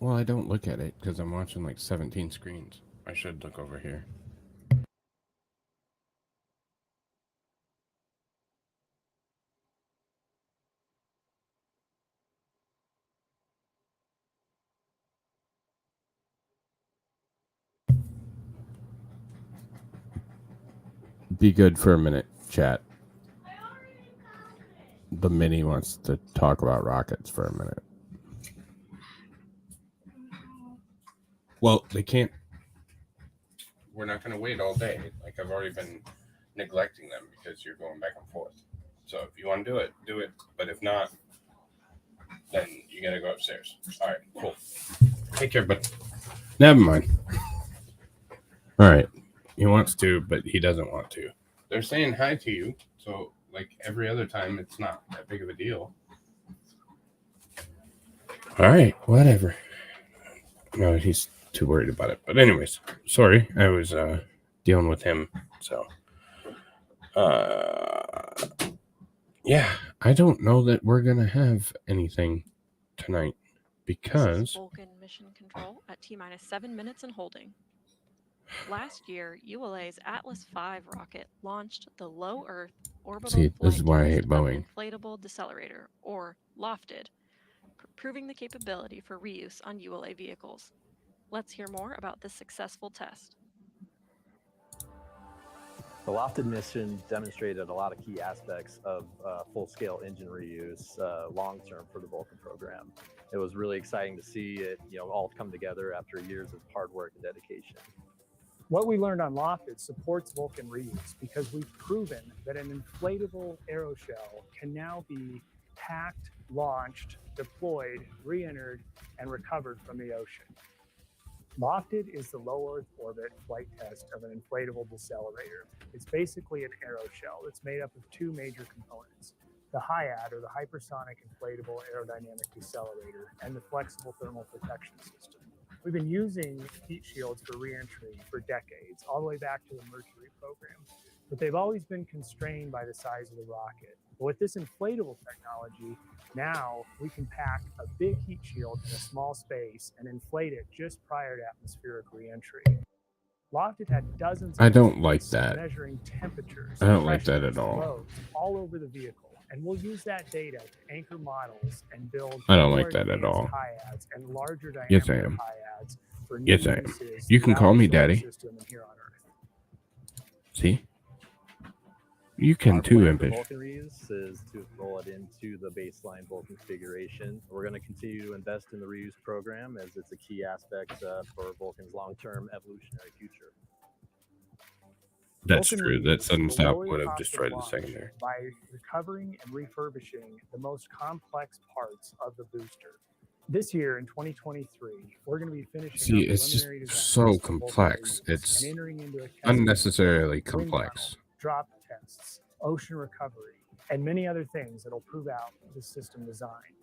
Well, I don't look at it because I'm watching like 17 screens. I should look over here. Be good for a minute, chat. The mini wants to talk about rockets for a minute. Well, they can't. We're not going to wait all day. Like, I've already been neglecting them because you're going back and forth. So if you want to do it, do it. But if not, then you got to go upstairs. All right, cool. Take care, but never mind. All right. He wants to, but he doesn't want to. they're saying hi to you. So, like every other time, it's not that big of a deal. All right, whatever. No, he's too worried about it. But anyways, sorry, I was dealing with him. So, yeah, I don't know that we're gonna have anything tonight because This is Vulcan Mission Control at T-minus 7 minutes and holding. Last year, ULA's Atlas V rocket launched the Low Earth Orbital see, this is Flight why I Test hate of Boeing. an Inflatable Decelerator, or LOFTED, proving the capability for reuse on ULA vehicles. Let's hear more about this successful test. The LOFTED mission demonstrated a lot of key aspects of full-scale engine reuse long-term for the Vulcan program. It was really exciting to see it, all come together after years of hard work and dedication. What we learned on LOFTED supports Vulcan reuse because we've proven that an inflatable aeroshell can now be packed, launched, deployed, re-entered, and recovered from the ocean. LOFTED is the low Earth orbit flight test of an inflatable decelerator. It's basically an aeroshell that's made up of two major components: the HIAD, or the Hypersonic Inflatable Aerodynamic Decelerator, and the Flexible Thermal Protection System. We've been using heat shields for reentry for decades, all the way back to the Mercury program, but they've always been constrained by the size of the rocket. But with this inflatable technology, now we can pack a big heat shield in a small space and inflate it just prior to atmospheric reentry. LOFTED had dozens of I don't like instruments that. measuring temperatures, I don't like that pressures, at all. loads all over the vehicle, and we'll use that data to anchor models and build I don't more like that at advanced all. HIADs and larger Yes, I diameter am. HIADs for new Yes, I am. uses You can throughout call the me solar Daddy. system and here on Earth. See? You can Our too, plan for Impish. Vulcan reuse is to roll it into the baseline Vulcan configuration. We're going to continue to invest in the reuse program as it's a key aspect for Vulcan's long-term evolutionary future. That's Vulcan true. reuse That sudden will stop lower the would have cost of destroyed the launch secondary. by recovering and refurbishing the most complex parts of the booster. This year, in 2023, we're going to be finishing See, our it's just preliminary designs so for Vulcan complex. reuse It's and entering into a test unnecessarily phase, wind complex. tunnel, drop tests, ocean recovery, and many other things that will prove out the system design.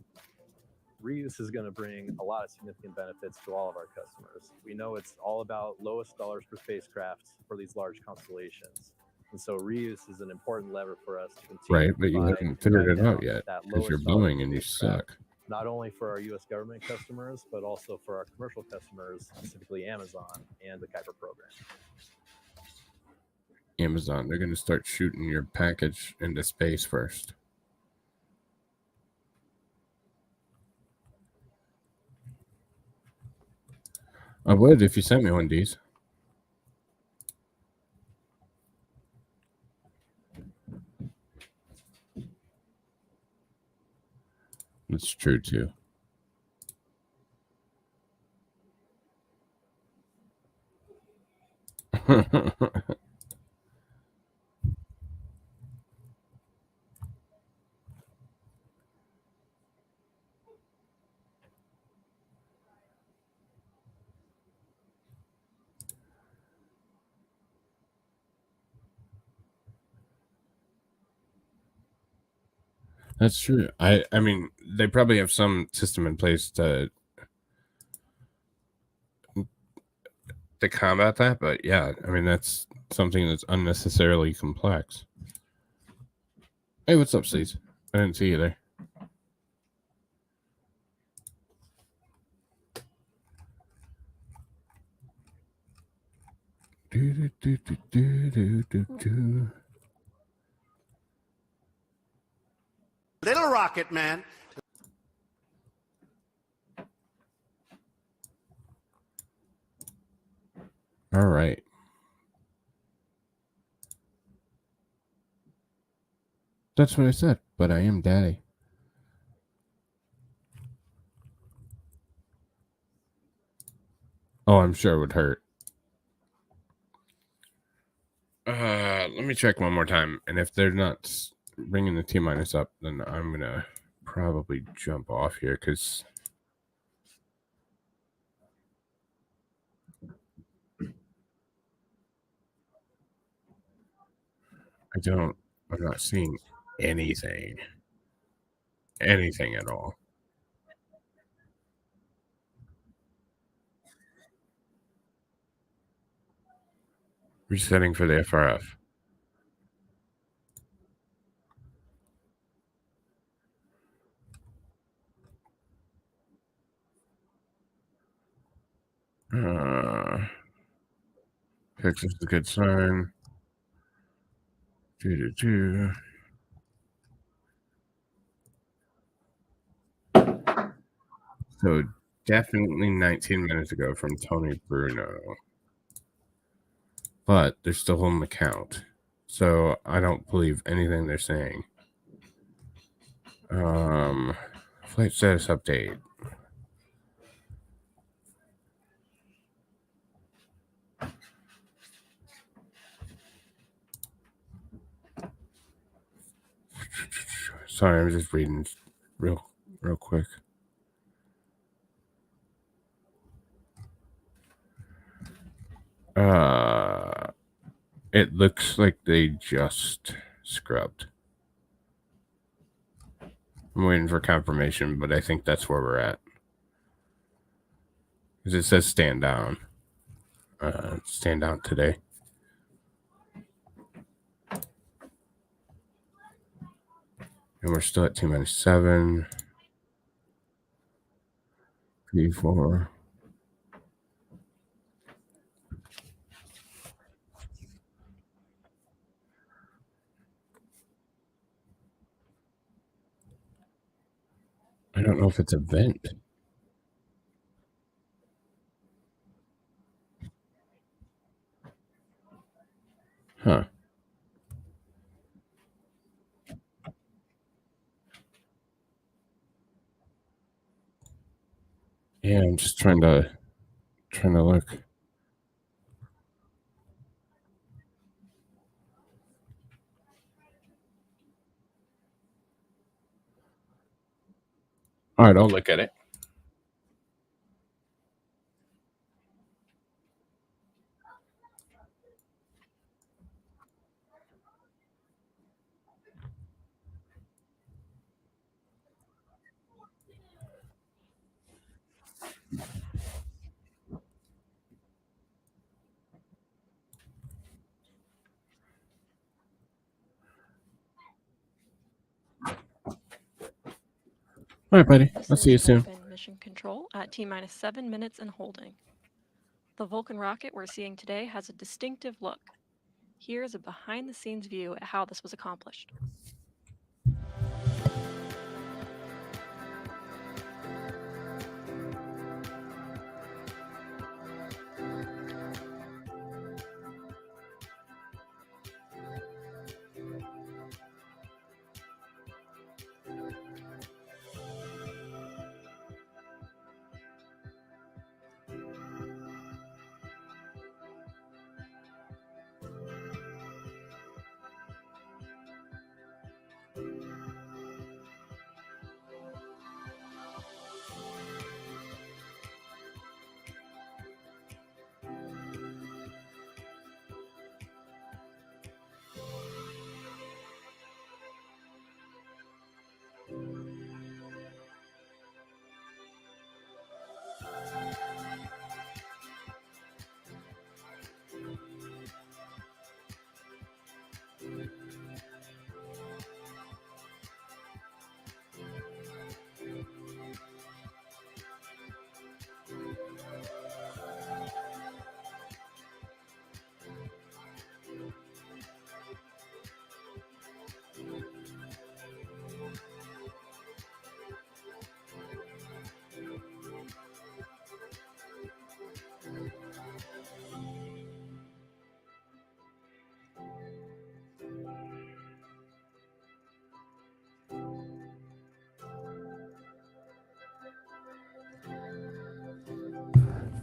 Reuse is going to bring a lot of significant benefits to all of our customers. We know it's all about lowest dollars per spacecraft for these large constellations. And so reuse is an important lever for us to continue Right, to but you provide haven't and figured cut it out down yet that because you're lowest dollars Boeing per and you spacecraft, suck. not only for our U.S. government customers, but also for our commercial customers, specifically Amazon and the Kuiper program. Amazon, they're going to start shooting your package into space first. I would if you sent me one of these. That's true too. That's true. I mean, they probably have some system in place to combat that, but yeah, I mean, that's something that's unnecessarily complex. Hey, what's up, Sleaze? I didn't see you there. Little rocket man. All right. That's what I said, but I am Daddy. Oh, I'm sure it would hurt. Let me check one more time, and if they're not bringing the T-minus up, then I'm gonna probably jump off here because I'm not seeing anything. Anything at all. Resetting for the FRF. Fix is a good sign. So definitely 19 minutes ago from Tony Bruno. But they're still holding the count. So I don't believe anything they're saying. Flight status update. Sorry, I'm just reading real quick. It looks like they just scrubbed. I'm waiting for confirmation, but I think that's where we're at. Because it says stand down. Stand down today. And we're still at T-7. P4. I don't know if it's a vent. Huh. Yeah, I'm just trying to look. All right, I'll look at it. All right, buddy. I'll see you soon. Vulcan Mission Control at T-7 minutes and holding. The Vulcan rocket we're seeing today has a distinctive look. Here's a behind-the-scenes view at how this was accomplished.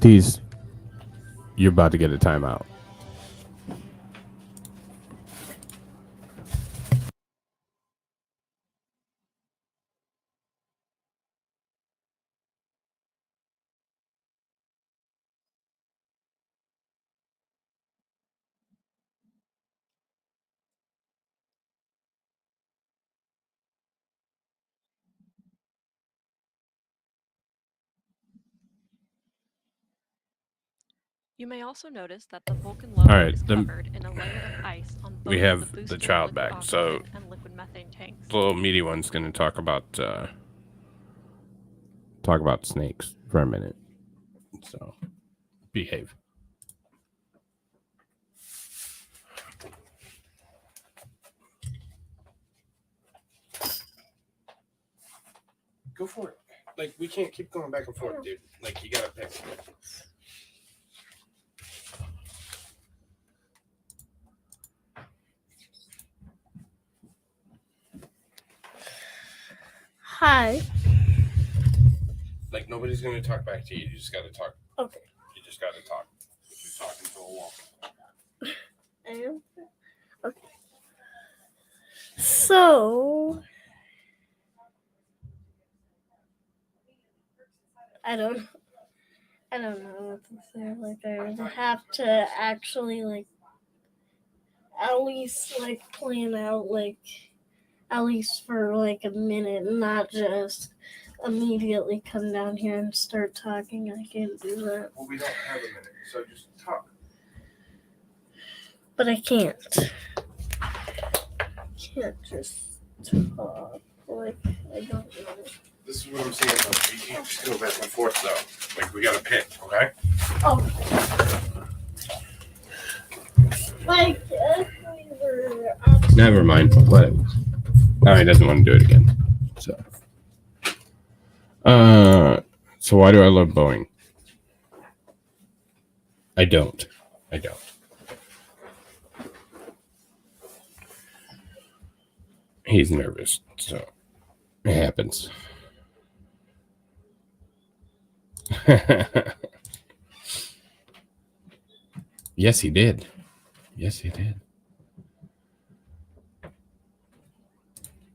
These, you're about to get a timeout. You may also notice that the Vulcan logo right, is covered in a layer of ice on both we have the the boosted child liquid back. So oxygen and liquid methane tanks. the little meaty one's going to talk about snakes for a minute. So behave. Go for it. Like, we can't keep going back and forth, dude. Like, you gotta pick. Hi. Like, nobody's gonna talk back to you. You just gotta talk. Okay. You just gotta talk. You're talking to a wall. I am? Okay. So, I don't know what to say. Like, I would have to actually, like, at least, like, plan out, like, at least for, like, a minute, not just immediately come down here and start talking. I can't do that. Well, we don't have a minute, so just talk. But I can't. Can't just talk. Like, I don't know. This is what I'm saying, though. You can't just go back and forth, though. Like, we gotta pick, okay? Oh. Like, if we were... Never mind. Whatever. Oh, he doesn't want to do it again. So why do I love Boeing? I don't. He's nervous, so it happens. Yes, he did.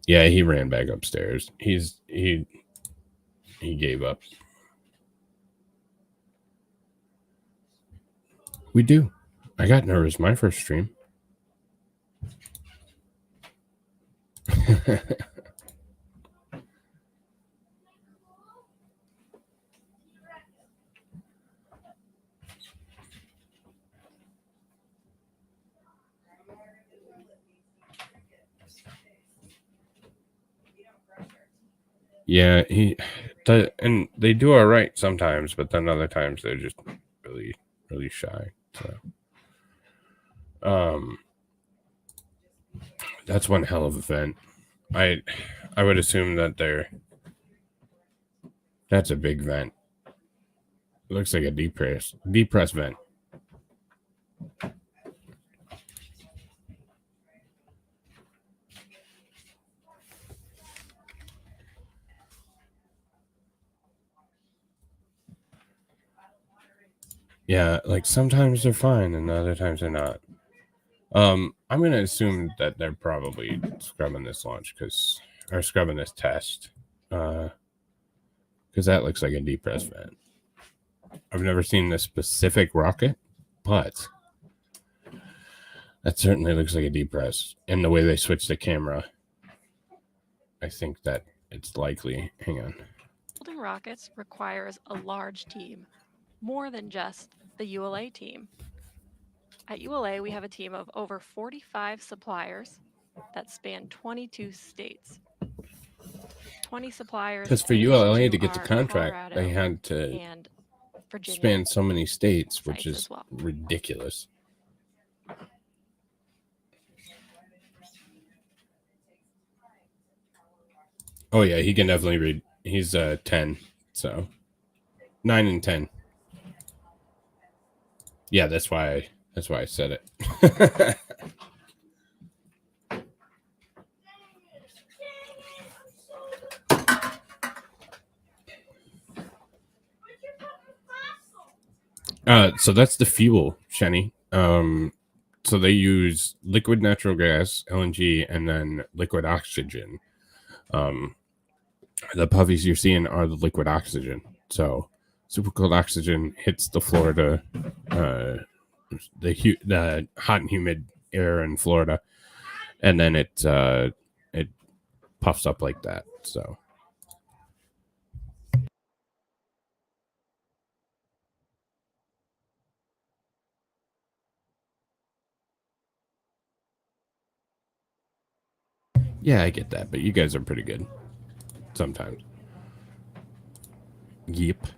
Yeah, he ran back upstairs. He gave up. We do. I got nervous my first stream. Yeah, and they do all right sometimes, but then other times they're just really, really shy. So, that's one hell of a vent. I would assume that that's a big vent. It looks like a depressed vent. Yeah, like sometimes they're fine and other times they're not. I'm gonna assume that they're probably scrubbing this launch or scrubbing this test. Because that looks like a depressed vent. I've never seen this specific rocket, but that certainly looks like a depress. And the way they switch the camera, I think that it's likely. Hang on. Building rockets requires a large team, more than just the ULA team. At ULA, we have a team of over 45 suppliers that span 22 states. 20 suppliers. Because for ULA to get the contract, they had to span so many states, which is ridiculous. Oh yeah, he can definitely read. He's 10, so 9 and 10. Yeah, that's why I said it. So that's the fuel, Shenny. So they use liquid natural gas, LNG, and then liquid oxygen. The puffies you're seeing are the liquid oxygen. So super cold oxygen hits the Florida, the hot and humid air in Florida, and then it puffs up like that. So. Yeah, I get that, but you guys are pretty good sometimes. Yep.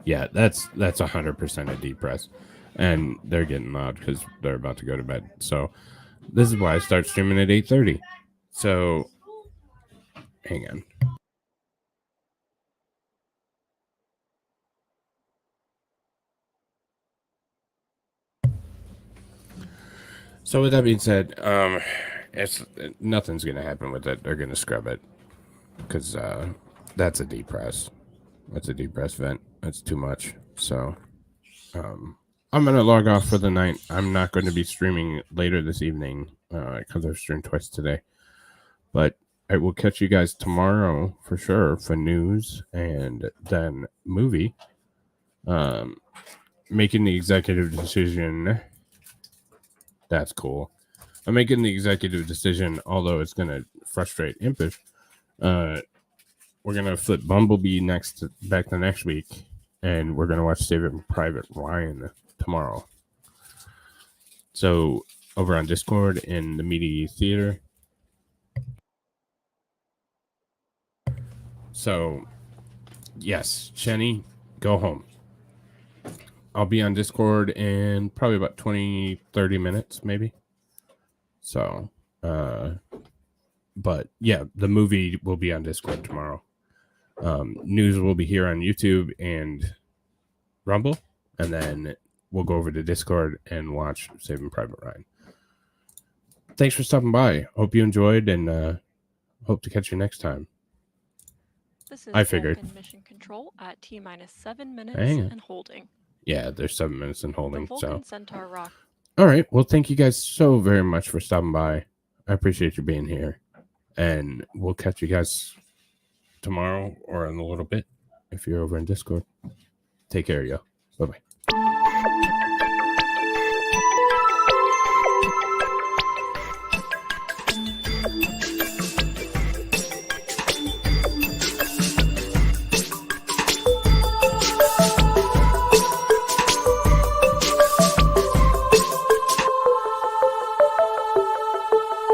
Yeah, that's 100% a deep press, and they're getting loud because they're about to go to bed. So this is why I start streaming at 8:30. So hang on. So with that being said, nothing's gonna happen with it. They're gonna scrub it because that's a deep press. That's a deep press vent. That's too much. So I'm gonna log off for the night. I'm not going to be streaming later this evening because I've streamed twice today. But I will catch you guys tomorrow for sure for news and then movie. Making the executive decision. That's cool. I'm making the executive decision, although it's going to frustrate Impish. We're going to flip Bumblebee back the next week, and we're going to watch Saving Private Ryan tomorrow. So over on Discord in the Media Theater. So, yes, Jenny, go home. I'll be on Discord in probably about 20, 30 minutes, maybe. So, but yeah, the movie will be on Discord tomorrow. News will be here on YouTube and Rumble, and then we'll go over to Discord and watch Saving Private Ryan. Thanks for stopping by. Hope you enjoyed, and hope to catch you next time. This is I figured. Vulcan Mission Control at T-minus 7 minutes Hang on. and holding. Yeah, there's 7 minutes in holding. The Vulcan So, Centaur rock. all right. Well, thank you guys so very much for stopping by. I appreciate you being here, and we'll catch you guys tomorrow or in a little bit if you're over in Discord. Take care, yo. Bye bye.